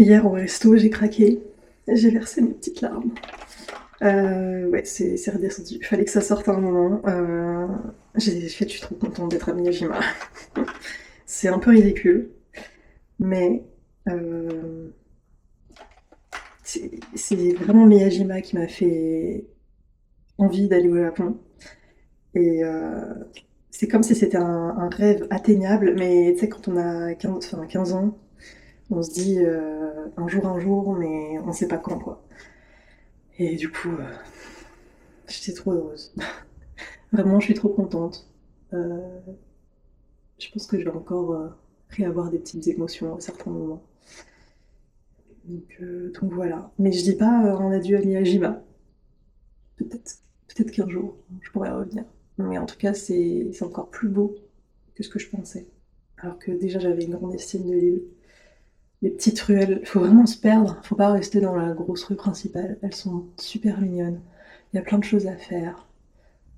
Hier au resto, j'ai craqué. J'ai versé mes petites larmes. Ouais, c'est redescendu. Il fallait que ça sorte à un moment. J'ai fait, je suis trop contente d'être à Miyajima. C'est un peu ridicule, mais c'est vraiment Miyajima qui m'a fait envie d'aller au Japon. Et c'est comme si c'était un rêve atteignable, mais tu sais, quand on a 15 ans, on se dit un jour, mais on sait pas quand, quoi. Et du coup, j'étais trop heureuse. Vraiment, je suis trop contente. Euh, je pense que je vais encore réavoir des petites émotions à certains moments. Donc voilà. Mais je dis pas un adieu à Miyajima. Peut-être, peut-être qu'un jour, je pourrais revenir. Mais en tout cas, c'est encore plus beau que ce que je pensais. Alors que déjà, j'avais une grande estime de l'île. Les petites ruelles, il faut vraiment se perdre. Faut pas rester dans la grosse rue principale. Elles sont super mignonnes. Il y a plein de choses à faire.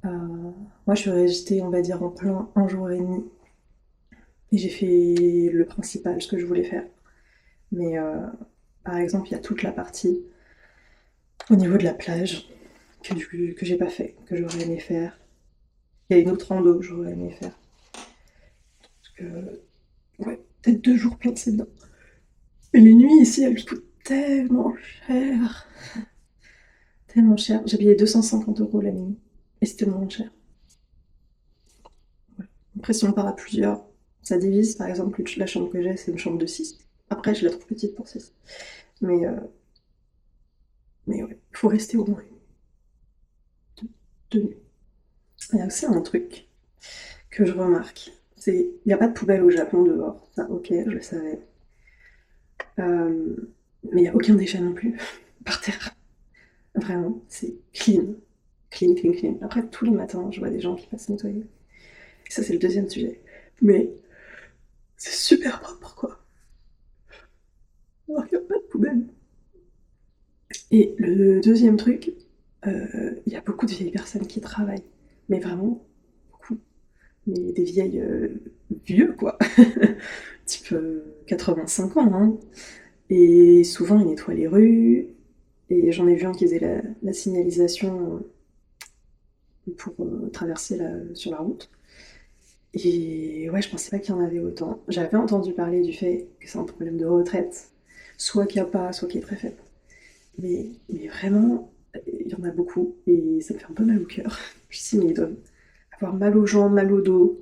Euh, moi, je suis restée, on va dire, en plein un jour et demi. Et j'ai fait le principal, ce que je voulais faire. Mais par exemple, il y a toute la partie au niveau de la plage que j'ai pas fait, que j'aurais aimé faire. Il y a une autre rando que j'aurais aimé faire. Parce que, ouais, peut-être 2 jours placés dedans. Mais les nuits ici, elles coûtent tellement cher. Tellement cher. J'ai payé 250 € la nuit. Et c'était tellement cher. Ouais. Après, si on part à plusieurs, ça divise. Par exemple, la chambre que j'ai, c'est une chambre de 6. Après, je la trouve petite pour 6. Mais, euh, mais ouais, il faut rester au moins 2 nuits. Il y a aussi un truc que je remarque. C'est il n'y a pas de poubelle au Japon dehors. Ça, ok, je le savais. Mais il n'y a aucun déchet non plus par terre. Vraiment, c'est clean. Clean, clean, clean. Après, tous les matins, je vois des gens qui passent nettoyer. Et ça, c'est le deuxième sujet. Mais c'est super propre, quoi. Alors qu'il n'y a pas de poubelle. Et le deuxième truc, il y a beaucoup de vieilles personnes qui travaillent. Mais vraiment, beaucoup. Mais des vieilles vieux, quoi. Type 85 ans, hein. Et souvent, ils nettoient les rues. Et j'en ai vu un qui faisait la signalisation pour traverser sur la route. Et ouais, je pensais pas qu'il y en avait autant. J'avais entendu parler du fait que c'est un problème de retraite, soit qu'il n'y a pas, soit qu'il est très faible. Mais vraiment, il y en a beaucoup et ça me fait un peu mal au cœur. Je me suis dit, mais ils doivent avoir mal aux jambes, mal au dos.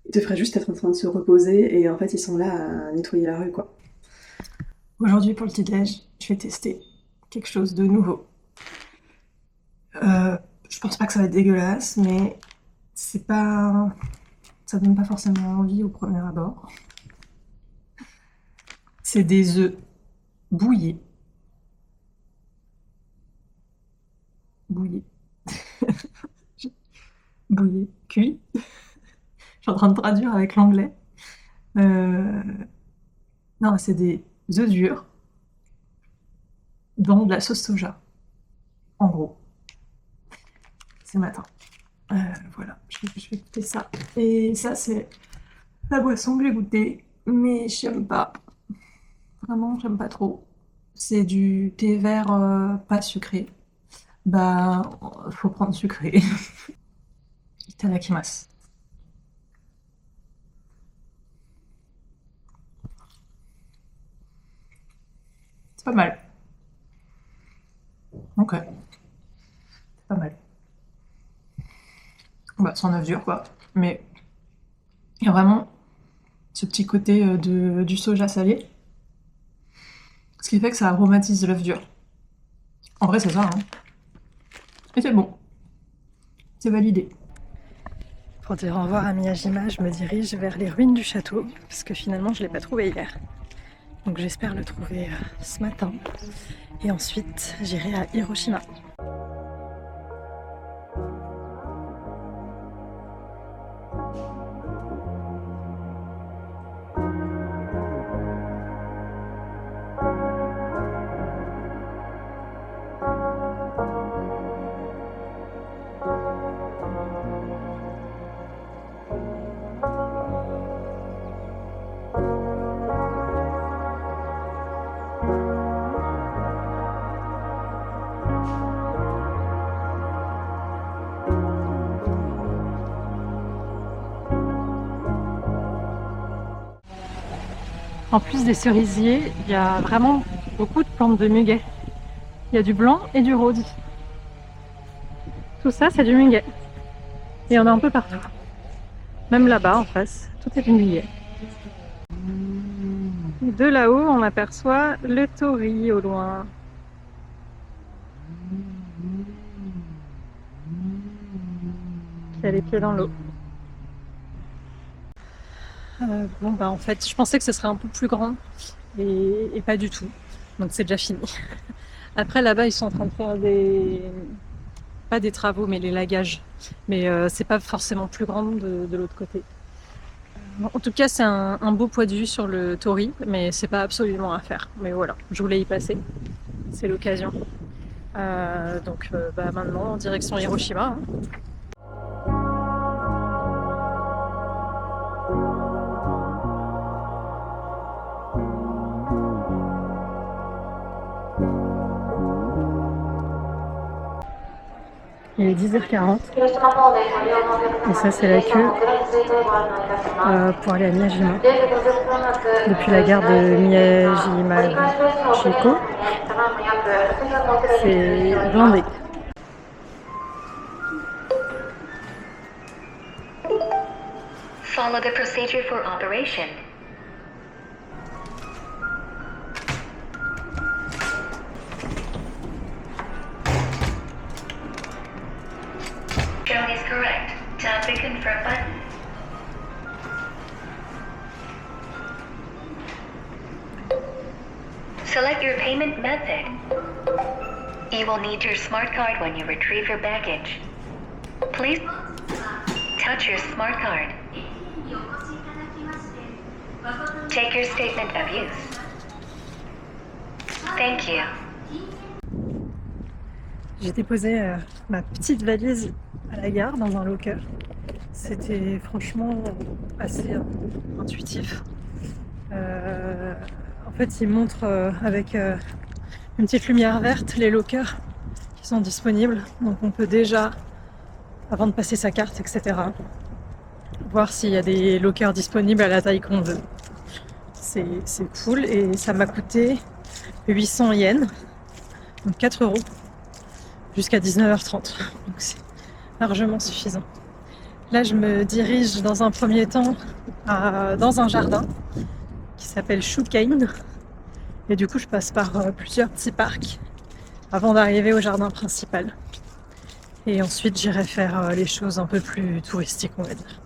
Ils devraient juste être en train de se reposer et en fait, ils sont là à nettoyer la rue, quoi. Aujourd'hui, pour le petit-déj, je vais tester quelque chose de nouveau. Je pense pas que ça va être dégueulasse, mais c'est pas. Ça donne pas forcément envie au premier abord. C'est des œufs bouillis. Bouillis. Bouillis. Cuits. Je suis en train de traduire avec l'anglais. Non, c'est des œufs durs dans de la sauce soja. En gros. C'est matin. Voilà, je vais goûter ça. Et ça, c'est la boisson que j'ai goûtée, mais j'aime pas. Vraiment, j'aime pas trop. C'est du thé vert pas sucré. Bah, faut prendre sucré. Itadakimasu. C'est pas mal. Ok, c'est pas mal. Bah, c'est un œuf dur, quoi. Mais il y a vraiment ce petit côté du soja salé, ce qui fait que ça aromatise l'œuf dur. En vrai, c'est ça, hein. Et c'est bon. C'est validé. Pour dire au revoir à Miyajima, je me dirige vers les ruines du château, parce que finalement, je ne l'ai pas trouvé hier. Donc j'espère le trouver ce matin. Et ensuite, j'irai à Hiroshima. En plus des cerisiers, il y a vraiment beaucoup de plantes de muguet. Il y a du blanc et du rose. Tout ça, c'est du muguet. Et il y en a un peu partout. Même là-bas, en face, tout est du muguet. Et de là-haut, on aperçoit le Tory au loin. Qui a les pieds dans l'eau. Bon, bah en fait, je pensais que ce serait un peu plus grand et pas du tout. Donc c'est déjà fini. Après, là-bas, ils sont en train de faire pas des travaux, mais les lagages. Mais c'est pas forcément plus grand de l'autre côté. En tout cas, c'est un beau point de vue sur le Tory, mais c'est pas absolument à faire. Mais voilà, je voulais y passer. C'est l'occasion. Donc bah, maintenant, en direction Hiroshima. Hein. Il est 10h40 et ça c'est la queue pour aller à Miyajima. Depuis la gare de Miyajima-Chiko, c'est blindé. Follow the procedure for operation. Show is correct. Tap the confirm button. Select your payment method. You will need your smart card when you retrieve your baggage. Please touch your smart card. Take your statement of use. Thank you. J'ai déposé ma petite valise à la gare dans un locker. C'était franchement assez intuitif. En fait, ils montrent avec une petite lumière verte les lockers qui sont disponibles. Donc on peut déjà, avant de passer sa carte, etc., voir s'il y a des lockers disponibles à la taille qu'on veut. C'est cool et ça m'a coûté 800 yens, donc 4 €, jusqu'à 19h30. Donc c'est largement suffisant. Là, je me dirige dans un premier temps dans un jardin qui s'appelle Shukein. Et du coup, je passe par plusieurs petits parcs avant d'arriver au jardin principal. Et ensuite, j'irai faire les choses un peu plus touristiques, on va dire.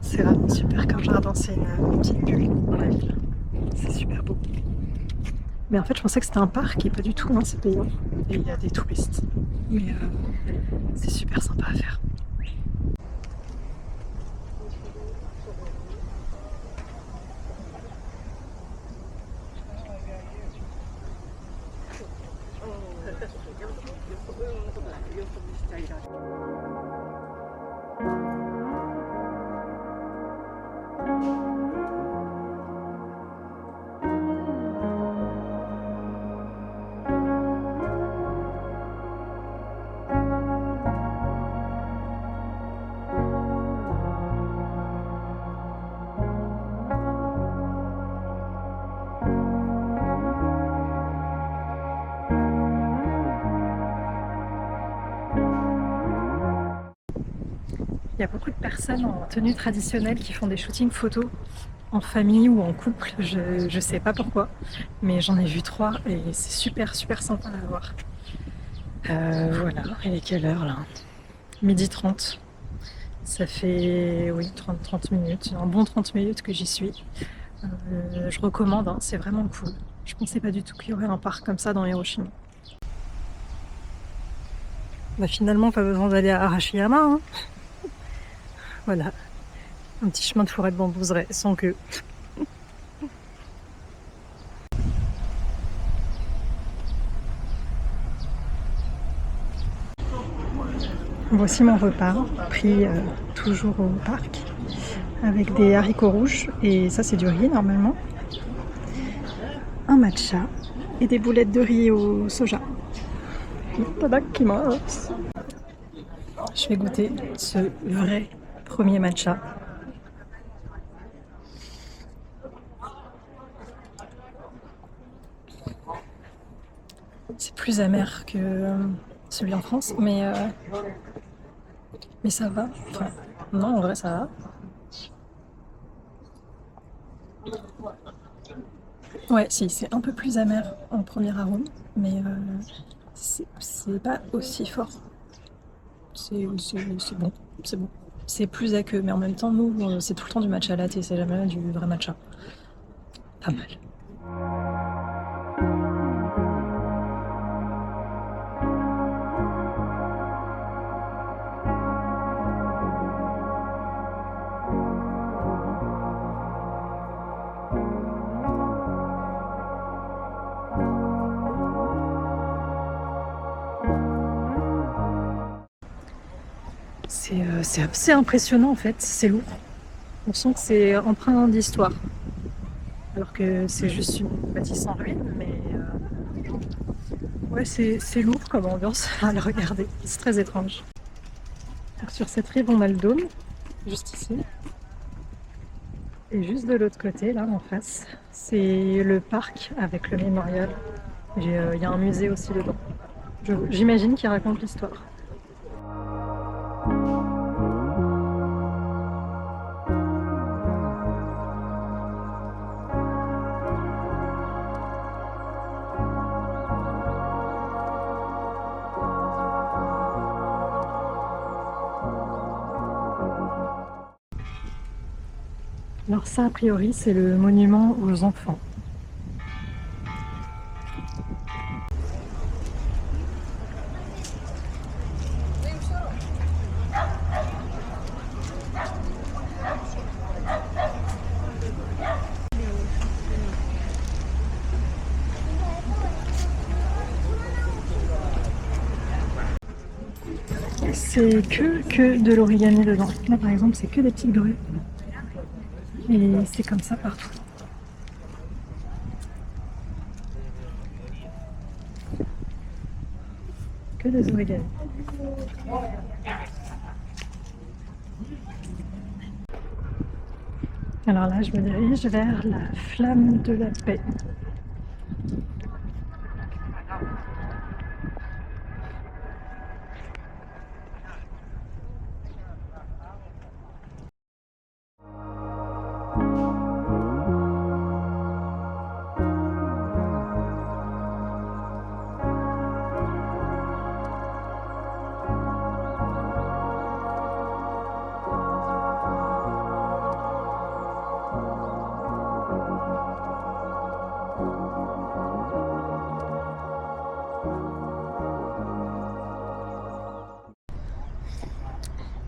C'est vraiment super comme jardin, c'est une petite bulle dans la ville. C'est super beau. Mais en fait, je pensais que c'était un parc et pas du tout, hein, c'est payant. Et il y a des touristes. Mais c'est super sympa à faire. Il y a beaucoup de personnes en tenue traditionnelle qui font des shootings photos en famille ou en couple, je sais pas pourquoi, mais j'en ai vu 3 et c'est super sympa à voir. Voilà, il est quelle heure là? 12h30. Ça fait, oui, 30 minutes, un bon 30 minutes que j'y suis. Je recommande, hein, c'est vraiment cool. Je pensais pas du tout qu'il y aurait un parc comme ça dans Hiroshima. Bah finalement, pas besoin d'aller à Arashiyama, hein. Voilà, un petit chemin de forêt de bambouseraie, sans queue. Voici mon repas, pris toujours au parc, avec des haricots rouges, et ça c'est du riz normalement, un matcha et des boulettes de riz au soja. Itadakimasu. Je vais goûter ce vrai premier matcha. C'est plus amer que celui en France, mais ça va. Enfin, non, en vrai, ça va. Ouais, si, c'est un peu plus amer en premier arôme, mais c'est pas aussi fort. C'est bon, c'est bon. C'est plus aqueux, mais en même temps, nous, c'est tout le temps du matcha latte, c'est jamais du vrai matcha. Pas mal. C'est assez impressionnant en fait, c'est lourd. On sent que c'est empreint d'histoire. Alors que c'est juste une bâtisse en ruine, mais ouais, c'est lourd comme ambiance à le regarder. C'est très étrange. Donc, sur cette rive, on a le dôme, juste ici. Et juste de l'autre côté, là en face, c'est le parc avec le mémorial. Il y a un musée aussi dedans. J'imagine qu'il raconte l'histoire. Alors ça, a priori, c'est le monument aux enfants. C'est que de l'origami dedans. Là, par exemple, c'est que des petites grues. Et c'est comme ça partout. Que des origami. Alors là, je me dirige vers la flamme de la paix.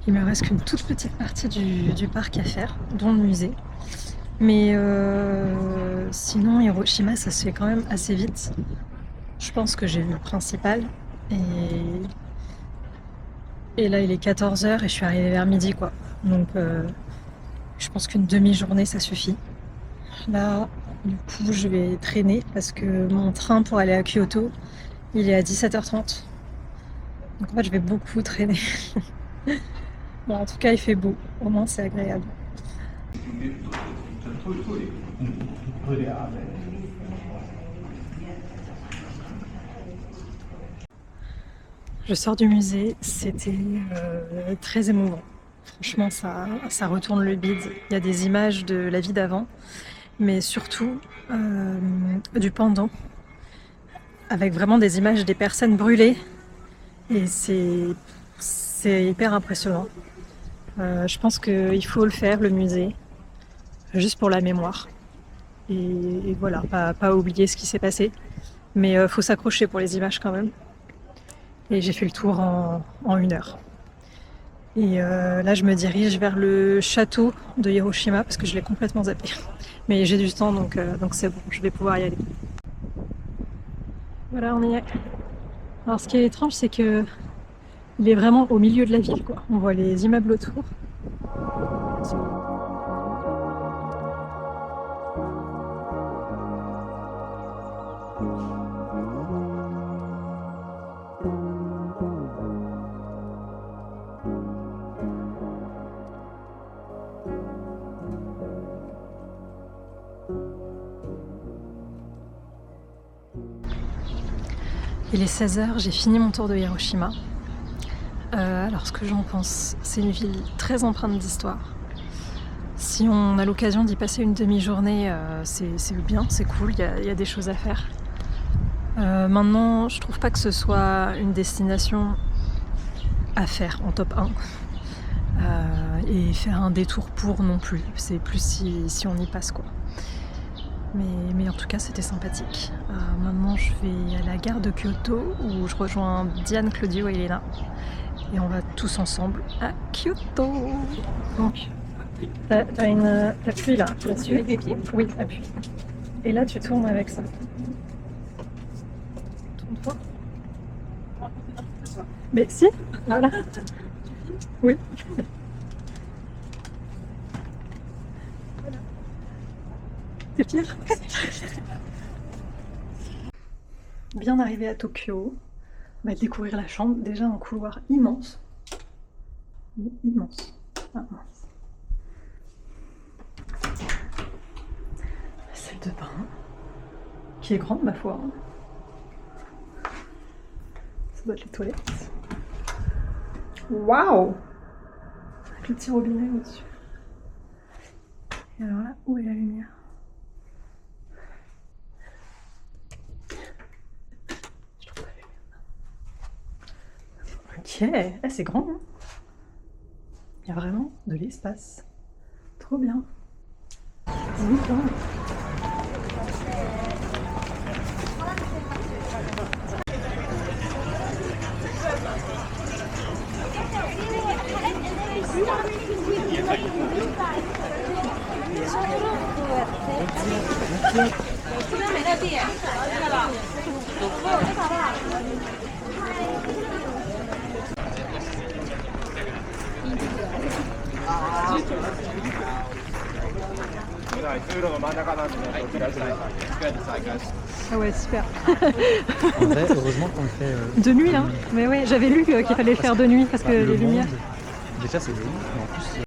Il me reste qu'une toute petite partie du parc à faire, dont le musée. Mais sinon, Hiroshima, ça se fait quand même assez vite. Je pense que j'ai vu le principal. Et là, il est 14h et je suis arrivée vers midi, quoi. Donc, je pense qu'une demi-journée, ça suffit. Là, du coup, je vais traîner parce que mon train pour aller à Kyoto, il est à 17h30. Donc, en fait, je vais beaucoup traîner. Bon, en tout cas, il fait beau. Au moins, c'est agréable. Je sors du musée, c'était très émouvant. Franchement, ça retourne le bide. Il y a des images de la vie d'avant, mais surtout du pendant, avec vraiment des images des personnes brûlées Et c'est hyper impressionnant. Je pense qu'il faut le faire, le musée, juste pour la mémoire. Et voilà, pas oublier ce qui s'est passé. Mais faut s'accrocher pour les images quand même. Et j'ai fait le tour en 1 heure. Et là, je me dirige vers le château de Hiroshima parce que je l'ai complètement zappé. Mais j'ai du temps, donc c'est bon, je vais pouvoir y aller. Voilà, on y est. Alors, ce qui est étrange, c'est que il est vraiment au milieu de la ville, quoi. On voit les immeubles autour. Il est 16h, j'ai fini mon tour de Hiroshima. Alors ce que j'en pense, c'est une ville très empreinte d'histoire. Si on a l'occasion d'y passer une demi-journée, c'est bien, c'est cool, il y a des choses à faire. Maintenant, je trouve pas que ce soit une destination à faire en top 1. Et faire un détour pour non plus, c'est plus si on y passe quoi. Mais en tout cas, c'était sympathique. Maintenant, je vais à la gare de Kyoto où je rejoins Diane, Claudio et Elena. Et on va tous ensemble à Kyoto. Donc, t'appuies là, là-dessus. Avec les pieds. Oui, appuie. Et là, tu tournes avec ça. Tourne-toi. Mais si, voilà. Oui. C'est pire. Bien arrivé à Tokyo, on va découvrir la chambre. Déjà un couloir immense. Mais immense. Ah, mince. La salle de bain, qui est grande ma foi. Ça doit être les toilettes. Waouh! Avec le petit robinet au-dessus. Et alors là, où est la lumière? Ok, c'est grand, hein. Il y a vraiment de l'espace. Trop bien. Oui, quand même. Ah ouais, super. En vrai, heureusement qu'on le fait De nuit, hein. Mais ouais, j'avais lu qu'il fallait le faire de nuit parce que le les lumières. monde, déjà c'est joli, mais en plus